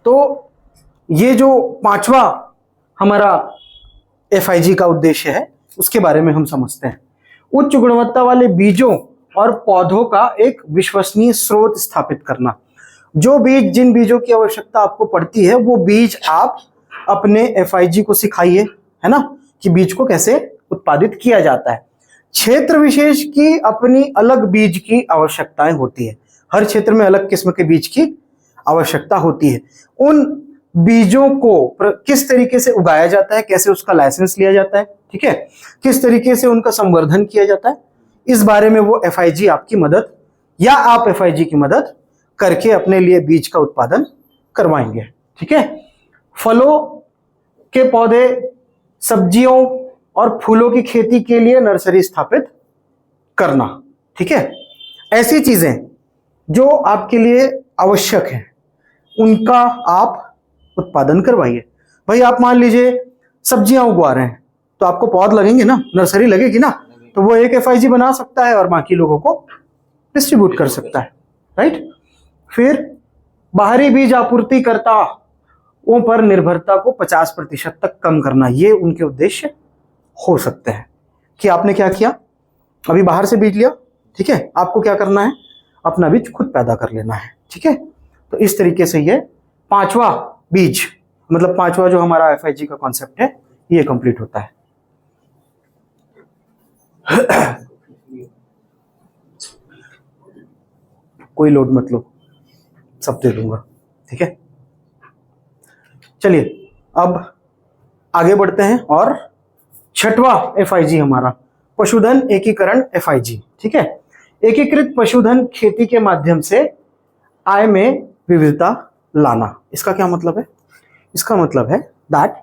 तो ये जो पांचवा हमारा FIG का उद्देश्य है उसके बारे में हम समझते हैं। उच्च गुणवत्ता वाले बीजों और पौधों का एक विश्वसनीय स्रोत स्थापित करना। जो बीज, जिन बीजों की आवश्यकता आपको पड़ती है वो बीज आप अपने FIG को सिखाइए, है ना, कि बीज को कैसे उत्पादित किया जाता है। क्षेत्र विशेष की अपनी अलग बीज की आवश्यकताएं होती है, हर क्षेत्र में अलग किस्म के बीज की आवश्यकता होती है। उन बीजों को किस तरीके से उगाया जाता है, कैसे उसका लाइसेंस लिया जाता है, ठीक है, किस तरीके से उनका संवर्धन किया जाता है, इस बारे में वो FIG आपकी मदद या आप FIG की मदद करके अपने लिए बीज का उत्पादन करवाएंगे। ठीक है। फलों के पौधे, सब्जियों और फूलों की खेती के लिए नर्सरी स्थापित करना। ठीक है। ऐसी चीजें जो आपके लिए आवश्यक है उनका आप उत्पादन करवाइए। भाई आप मान लीजिए सब्जियां उगवा रहे हैं तो आपको पौध लगेंगे ना, नर्सरी लगेगी ना, तो वो एक FIG बना सकता है और बाकी लोगों को डिस्ट्रीब्यूट कर सकता है, राइट। फिर बाहरी बीज आपूर्तिकर्ताओं पर निर्भरता को 50% तक कम करना, ये उनके उद्देश्य हो सकते हैं। कि आपने क्या किया, अभी बाहर से बीज लिया, ठीक है, आपको क्या करना है, अपना बीज खुद पैदा कर लेना है। ठीक है। तो इस तरीके से ये पांचवा बीज, मतलब पांचवा जो हमारा FIG का कॉन्सेप्ट है, ये कंप्लीट होता है। कोई लोड मत लो, सब दे दूंगा। ठीक है। चलिए अब आगे बढ़ते हैं और छठवा FIG हमारा पशुधन एकीकरण FIG। ठीक है। एकीकृत पशुधन खेती के माध्यम से आय में विविधता लाना। इसका क्या मतलब है? इसका मतलब है दैट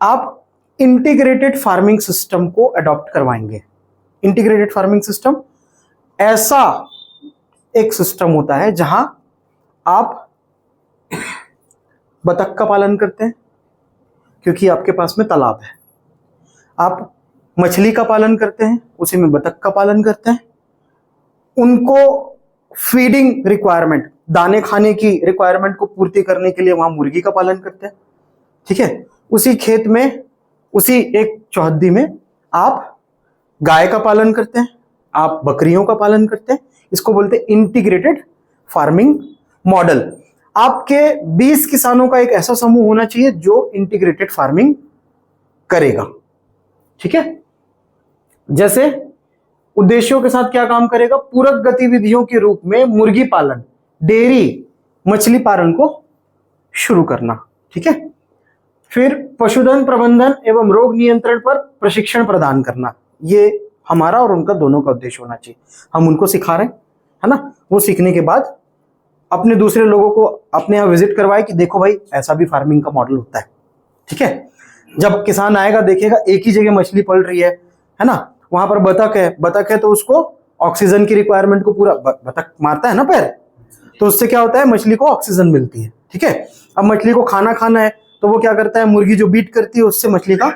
आप इंटीग्रेटेड फार्मिंग सिस्टम को अडॉप्ट करवाएंगे। इंटीग्रेटेड फार्मिंग सिस्टम ऐसा एक सिस्टम होता है जहां आप बतख का पालन करते हैं क्योंकि आपके पास में तालाब है, आप मछली का पालन करते हैं, उसी में बतख का पालन करते हैं, उनको फीडिंग रिक्वायरमेंट, दाने खाने की रिक्वायरमेंट को पूर्ति करने के लिए वहां मुर्गी का पालन करते हैं। ठीक है। उसी खेत में, उसी एक चौहद्दी में आप गाय का पालन करते हैं, आप बकरियों का पालन करते हैं। इसको बोलते हैं इंटीग्रेटेड फार्मिंग मॉडल। आपके 20 किसानों का एक ऐसा समूह होना चाहिए जो इंटीग्रेटेड फार्मिंग करेगा। ठीक है। जैसे उद्देश्यों के साथ क्या काम करेगा, पूरक गतिविधियों के रूप में मुर्गी पालन, डेयरी, मछली पालन को शुरू करना। ठीक है। फिर पशुधन प्रबंधन एवं रोग नियंत्रण पर प्रशिक्षण प्रदान करना, ये हमारा और उनका दोनों का उद्देश्य होना चाहिए। हम उनको सिखा रहे हैं, है ना, वो सीखने के बाद अपने दूसरे लोगों को अपने यहाँ विजिट करवाए कि देखो भाई ऐसा भी फार्मिंग का मॉडल होता है। ठीक है। जब किसान आएगा देखेगा एक ही जगह मछली पल रही है ना, वहां पर बतख है तो उसको ऑक्सीजन की रिक्वायरमेंट को पूरा, बतख मारता है ना पैर, तो उससे क्या होता है, मछली को ऑक्सीजन मिलती है। ठीक है। अब मछली को खाना है तो वो क्या करता है, मुर्गी जो बीट करती है उससे मछली का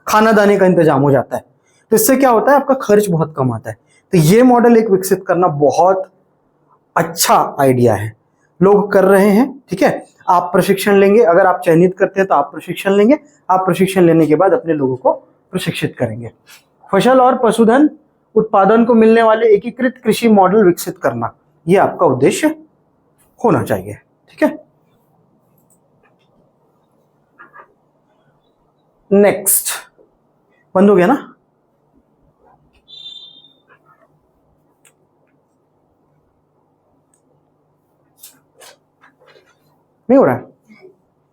खाना दाने का इंतजाम हो जाता है। तो इससे क्या होता है, आपका खर्च बहुत कम आता है। तो ये मॉडल एक विकसित करना बहुत अच्छा आइडिया है, लोग कर रहे हैं। ठीक है। आप प्रशिक्षण लेंगे, अगर आप चयनित करते हैं तो आप प्रशिक्षण लेंगे, आप प्रशिक्षण लेने के बाद अपने लोगों को प्रशिक्षित करेंगे। फसल और पशुधन उत्पादन को मिलने वाले एकीकृत कृषि मॉडल विकसित करना, यह आपका उद्देश्य होना चाहिए। ठीक है। नेक्स्ट, बंद हो गया ना? नहीं हो रहा है?